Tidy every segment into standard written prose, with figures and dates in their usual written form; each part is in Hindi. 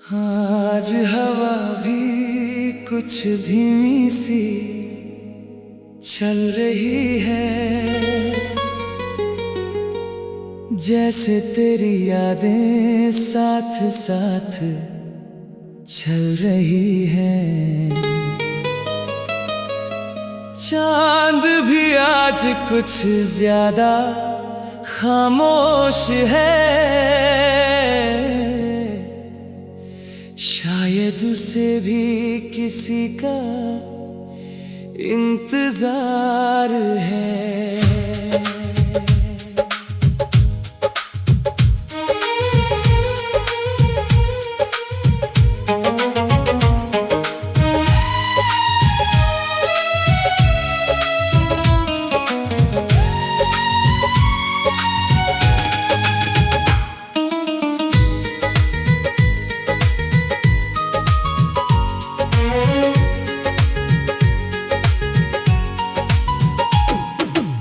आज हवा भी कुछ धीमी सी चल रही है, जैसे तेरी यादें साथ साथ चल रही है। चांद भी आज कुछ ज्यादा खामोश है, शायद उसे भी किसी का इंतजार है।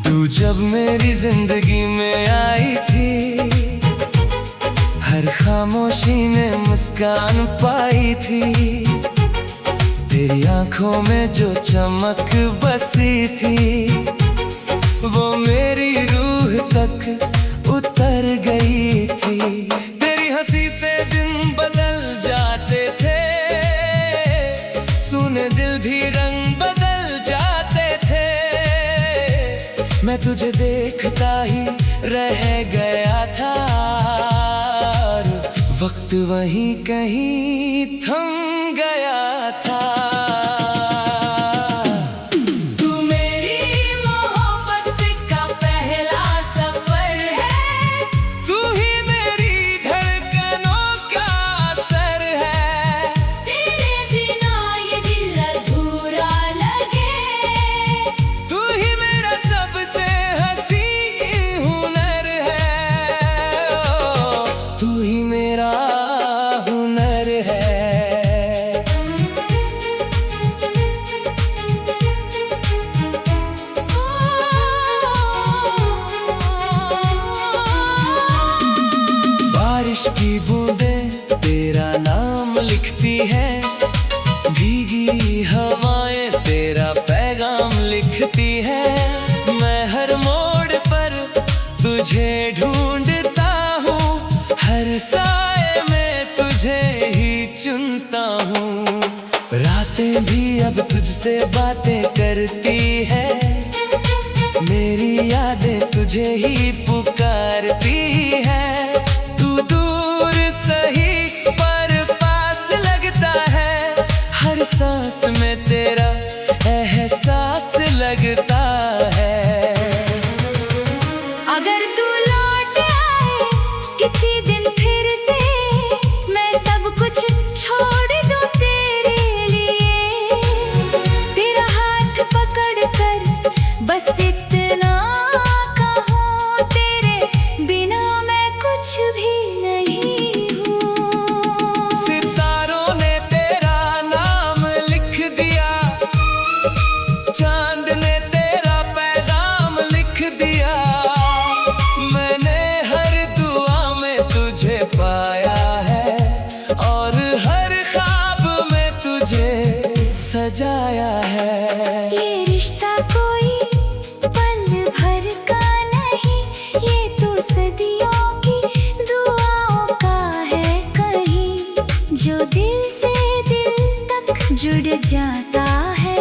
तू जब मेरी जिंदगी में आई थी, हर खामोशी में मुस्कान पाई थी। तेरी आंखों में जो चमक बसी थी, वो मेरी रूह तक उतर गई थी। तेरी हंसी से दिन बदल जाते थे, सुने दिल भी रंग बदल जाते थे। मैं तुझे देखता ही रह गया था, और वक्त वहीं कहीं थम गया था। बारिश की बूंदें तेरा नाम लिखती है, भीगी हवाएं तेरा पैगाम लिखती है। मैं हर मोड़ पर तुझे ढूंढता हूँ, हर साए में तुझे ही चुनता हूँ। रातें भी अब तुझसे बातें करती है, मेरी यादें तुझे ही पुकारती है। सांस में तेरा एहसास लगता है। अगर तू लौट आए किसी दिन फिर से, मैं सब कुछ छोड़ दूं तेरे लिए। तेरा हाथ पकड़ कर बस इतना कहूं, तेरे बिना मैं कुछ भी नहीं। चांद ने तेरा पैगाम लिख दिया, मैंने हर दुआ में तुझे पाया है, और हर ख्वाब में तुझे सजाया है। ये रिश्ता कोई पल भर का नहीं, ये तो सदियों की दुआओं का है कहीं। जो दिल से दिल तक जुड़ जाता है,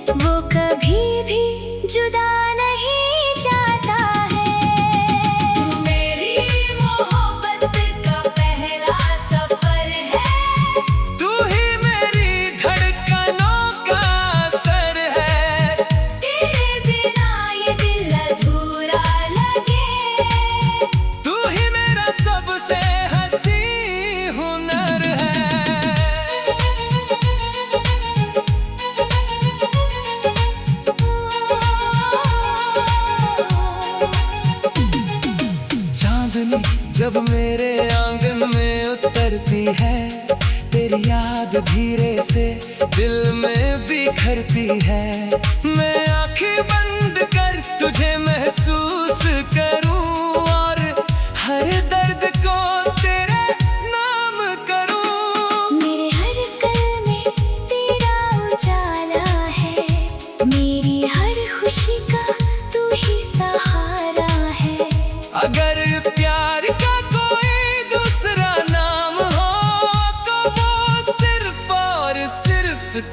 वो कभी भी जुदा नहीं जाता है। तू मेरी मोहब्बत का पहला सफर है, तू ही मेरी धड़कनों का असर है। तेरे बिना ये दिल अधूरा लगे, तू ही मेरा सबसे हंसी हुनर है। जब मेरे आंगन में उतरती है, तेरी याद धीरे से दिल में बिखरती है। मैं आंखें बंद कर तुझे महसूस करूं, और हर दर्द को तेरे नाम करूं।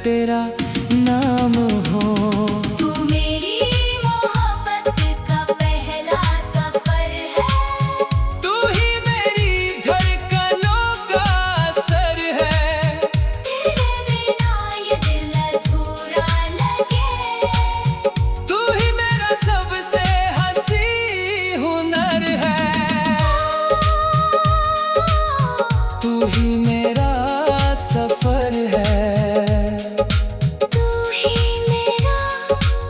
तेरा नाम हो। तू मेरी मोहब्बत का पहला सफर है, तू ही मेरी धड़कनों का असर है। तेरे बिना ये दिल अधूरा लगे। तू ही मेरा सबसे हंसी हुनर है। तू ही मेरा सफर है। तू ही मेरा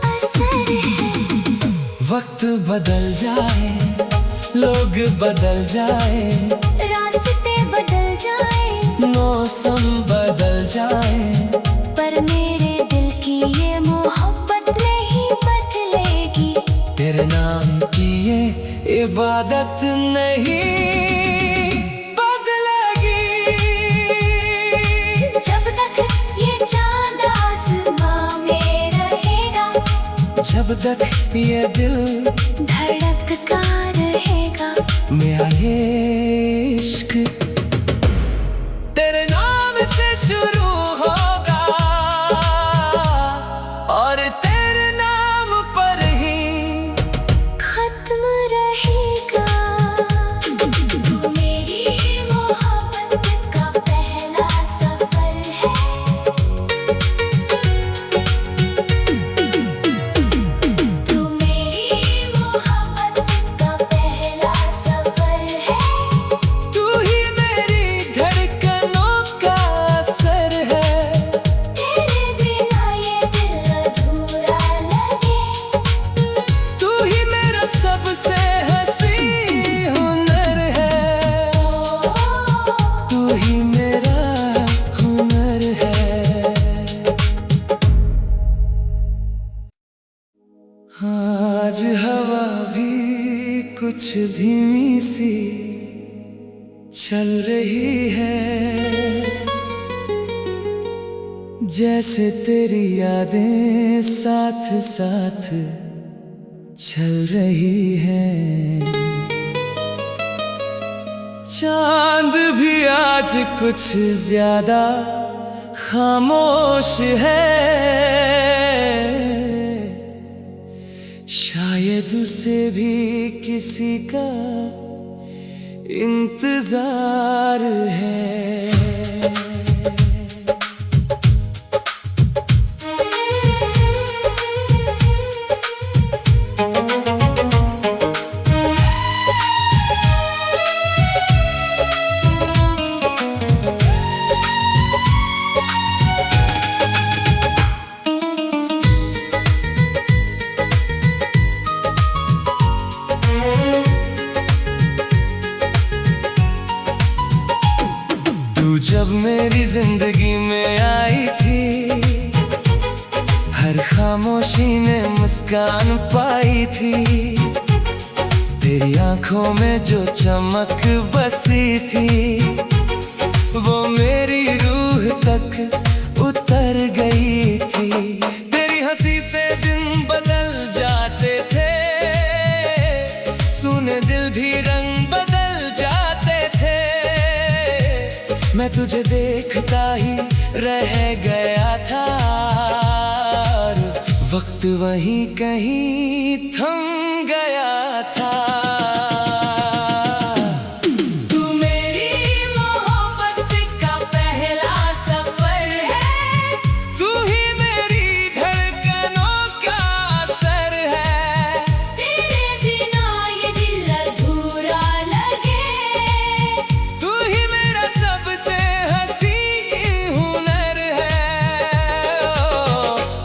असर है। वक्त बदल जाए, लोग बदल जाए, रास्ते बदल जाए, मौसम बदल जाए, पर मेरे दिल की ये मोहब्बत नहीं बदलेगी। तेरे नाम की ये इबादत नहीं बदलेगी। जब तक ये चांद आसमां में रहेगा, जब तक ये दिल धड़कता रहेगा। मेरा ये इश्क तेरे नाम से शुरू होगा और तेरे नाम पर ही खत्म रहेगा। तू मेरी मोहब्बत का पहला सफर है, तू मेरी मोहब्बत का पहला सफर है। तू ही मेरी धड़कनों का असर है। तेरे बिना ये दिल अधूरा लगे। तू ही मेरा सबसे हंसी हुनर है। तू ही मेरा हुनर है। आज हवा भी कुछ धीमी सी चल रही है, जैसे तेरी यादें साथ साथ चल रही है। चांद भी आज कुछ ज्यादा खामोश है, शायद उसे भी किसी का इंतजार है। तू जब मेरी जिंदगी में आई थी, हर खामोशी ने मुस्कान पाई थी। तेरी आंखों में जो चमक बसी थी, वो मेरी रूह तक उतर गई थी। तेरी हंसी से दिन बदल जाते थे, सुने दिल भी रंग बदल जाते थे। मैं तुझे देखता ही रह गया था, और वक्त वहीं कहीं थम गया था। तू मेरी मोहब्बत का पहला सफर है। तू ही मेरी धड़कनों का असर है। तेरे बिना ये दिल अधूरा लगे। तू ही मेरा सबसे हंसी हुनर है।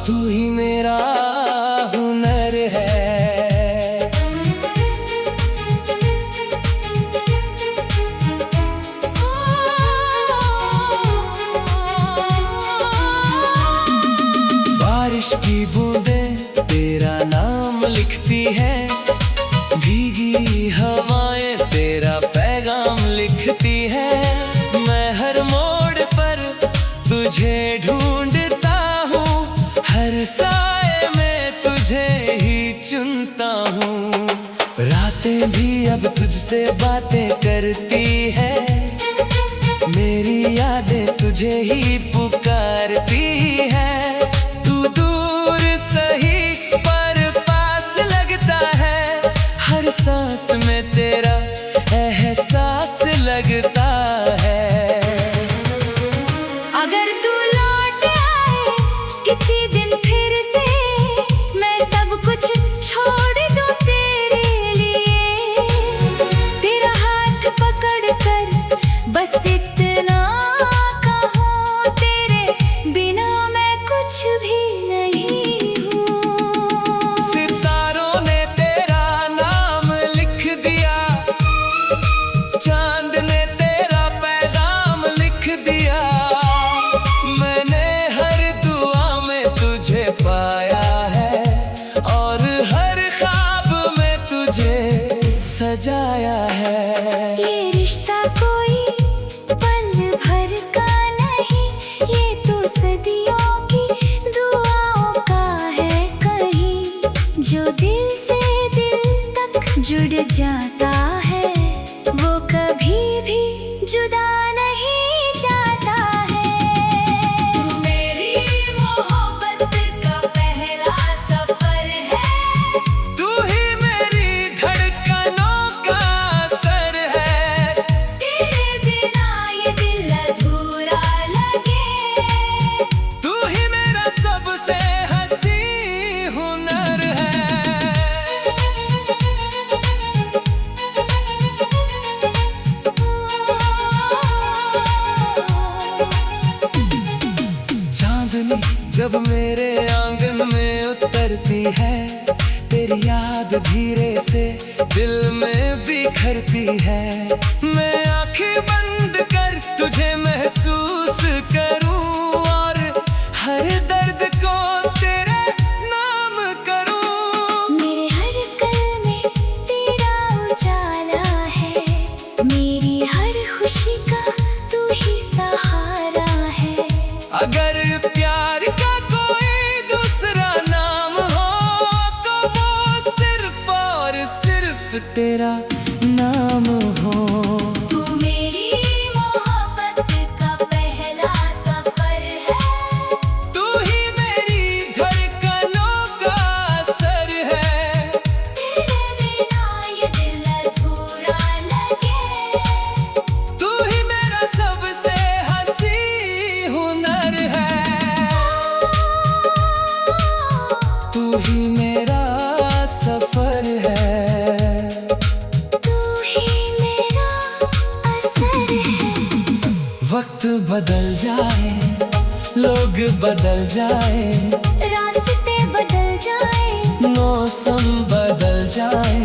तू ही मेरा हुनर है। बारिश की बूंदें तेरा नाम लिखती है, भीगी हवाएं तेरा पैगाम लिखती है। मैं हर मोड़ पर तुझे ढूंढता हूँ, हर साए में तुझे ही चुनता हूँ। रातें भी अब तुझसे बातें करती है, मेरी यादें तुझे ही पुकारती है। जब मेरे आंगन में उतरती है तेरी याद धीरे से दिल में बिखरती है। मैं आंखें बंद कर तुझे महसूस करूं और हर दर्द को तेरे नाम करूं। मेरे हर कल में तेरा उजाला है, मेरी हर खुशी का तू ही सहारा है। अगर प्यार का कोई दूसरा नाम हो तो वो सिर्फ और सिर्फ तेरा नाम हो। तू मेरी मोहब्बत का पहला सफर है, तू ही मेरी धड़कनों का असर है। तेरे बिना ये दिल अधूरा लगे। तू ही मेरा सबसे हंसी हुनर है। तू ही मेरा सफर है। तू ही मेरा असर है। वक्त बदल जाए, लोग बदल जाए, रास्ते बदल जाए, मौसम बदल जाए,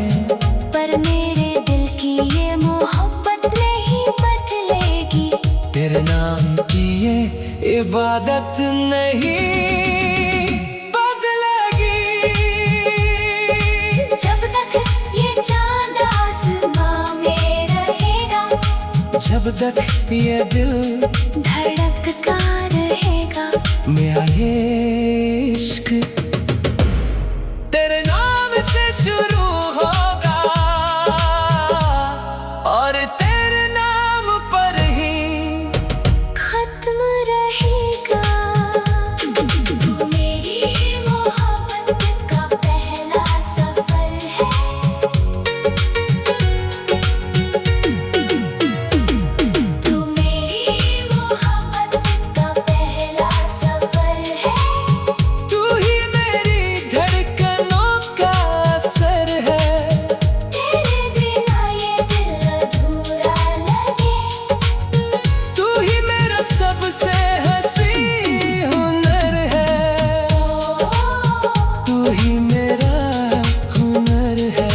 पर मेरे दिल की ये मोहब्बत नहीं बदलेगी। तेरे नाम की ये इबादत नहीं बदलेगी। जब तक ये चांद आसमां में रहेगा, जब तक ये दिल धड़कता रहेगा। मेरा ये इश्क तेरे नाम से शुरू होगा और तेरे नाम पर ही खत्म रहेगा। तू मेरी मोहब्बत का पहला सफर है, तू मेरी मोहब्बत का पहला सफर है। तू ही मेरी धड़कनों का असर है। तेरे बिना ये दिल अधूरा लगे। तू ही मेरा सबसे हंसी हुनर है। तू ही मेरा हुनर है।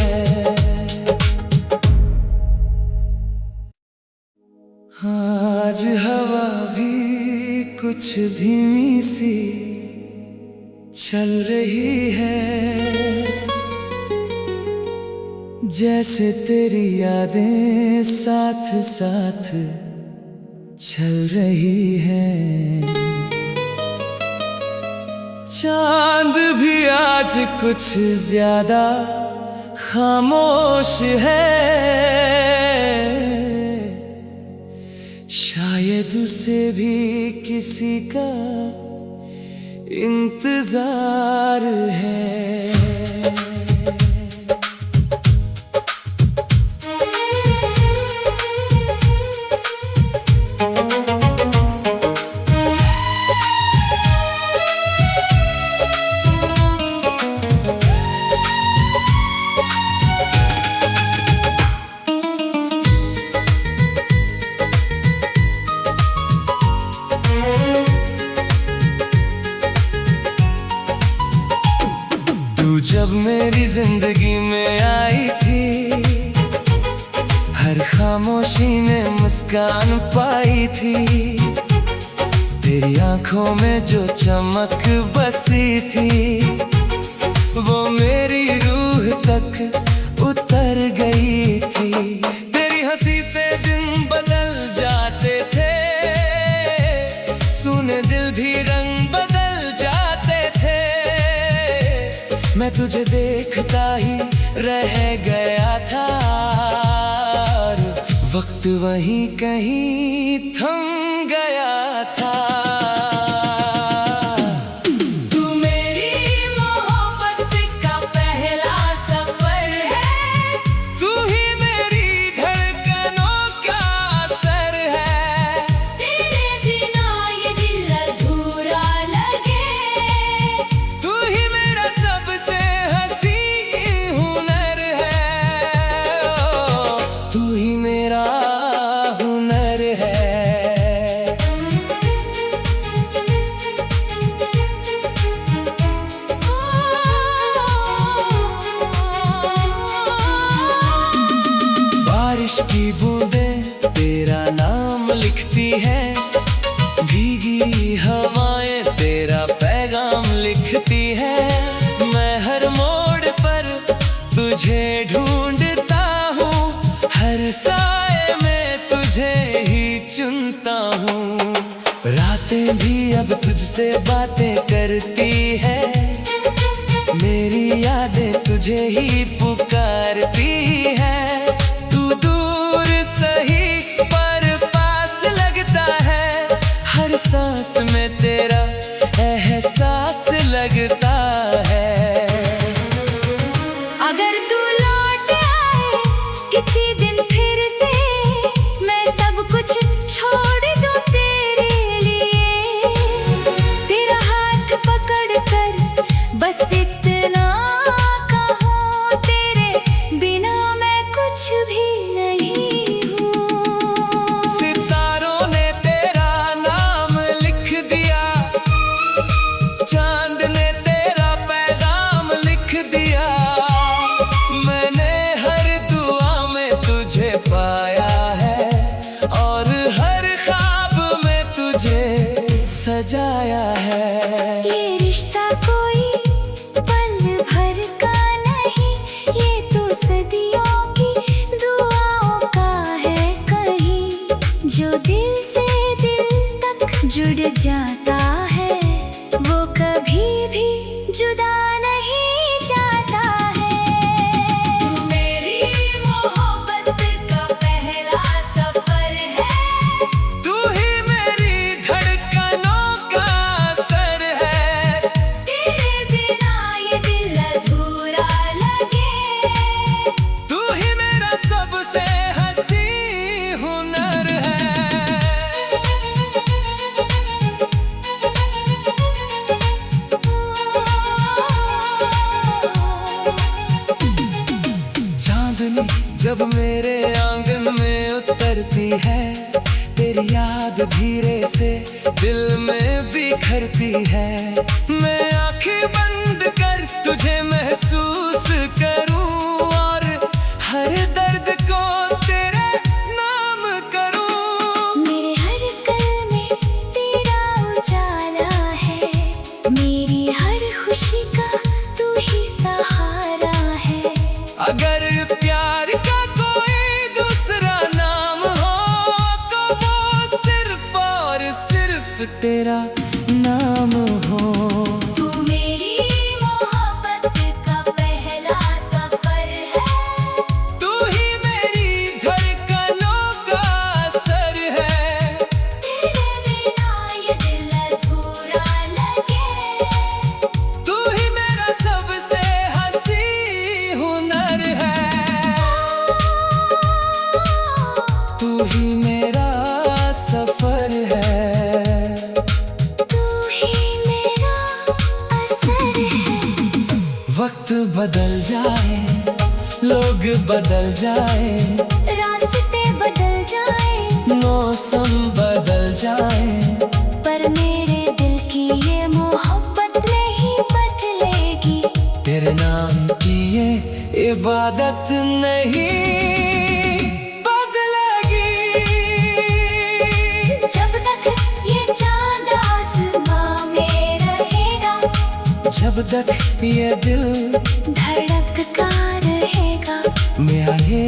आज हवा भी कुछ धीमी सी चल रही है, जैसे तेरी यादें साथ साथ चल रही है। चांद भी आज कुछ ज्यादा खामोश है, शायद उसे भी किसी का इंतजार है। तू जब मेरी जिंदगी में आई थी, हर खामोशी में मुस्कान पाई थी। तेरी आंखों में जो चमक बसी थी, वो मेरी रूह तक उतर गई थी। तेरी हंसी से दिन बदल जाते थे, सुने दिल भी रंग बदल जाते थे। मैं तुझे देखता ही रह गया था और वक्त वहीं कहीं थम गया था। तू मेरी मोहब्बत का पहला सफर है, तू ही मेरी धड़कनों का असर है। तेरे बिना ये दिल अधूरा लगे। तू ही मेरा सबसे हंसी हुनर है। तू ही मेरा हुनर है। लिखती है, भीगी हवाएं तेरा पैगाम लिखती है। मैं हर मोड़ पर तुझे ढूंढता हूँ, हर साए में तुझे ही चुनता हूँ। रातें भी अब तुझसे बातें करती है, मेरी यादें तुझे ही पुकारती है। तू दूर सही पर पास लगता है, हर सांस में तेरा एहसास लगता है। अगर तू लौट आए किसी दिन फिर से, मैं सब कुछ छोड़ दूं तेरे लिए। तेरा हाथ पकड़ कर बस इतना कहूं, तेरे बिना मैं कुछ भी नहीं हूँ। सितारों ने तेरा नाम लिख दिया, चांद ने तेरा पैगाम लिख दिया। मैंने हर दुआ में तुझे पाया है, और हर ख्वाब में तुझे सजाया है। ये रिश्ता कोई पल भर का नहीं, ये तो सदियों की दुआओं का है कहीं। जो दिल से दिल तक जुड़ जाता है, वो कभी भी जुदा नहीं जाता है। तू मेरी मोहब्बत का पहला सफर है, तू ही मेरी धड़कनों का असर है। तेरे बिना ये दिल अधूरा लगे। तू ही मेरा सबसे हंसी हुनर है। चांदनी जब मेरे आंगन में उतरती है, तेरी याद धीरे से दिल में बिखरती है। मैं आंखें बंद कर तुझे महसूस करूं, और हर दर्द को तेरे नाम करूं। मेरे हर कल में तेरा उजाला है, मेरी हर खुशी का तू ही सहारा है। अगर प्यार का कोई दूसरा नाम हो, तो वो सिर्फ और सिर्फ तेरा नाम हो। तू मेरी मोहब्बत का पहला सफर है, तू ही मेरी धड़कनों का असर है। तेरे बिना ये दिल अधूरा लगे। तू ही मेरा सबसे हंसी हुनर है। तू ही मेरा सफर है। तू ही मेरा असर है। वक्त बदल जाए, लोग बदल जाए, रास्ते बदल जाए, मौसम बदल जाए, पर मेरे दिल की ये मोहब्बत नहीं बदलेगी। तेरे नाम की ये इबादत नहीं बदलेगी। जब तक ये चांद आसमां में रहेगा, जब तक ये दिल धड़कता रहेगा। मेरा ये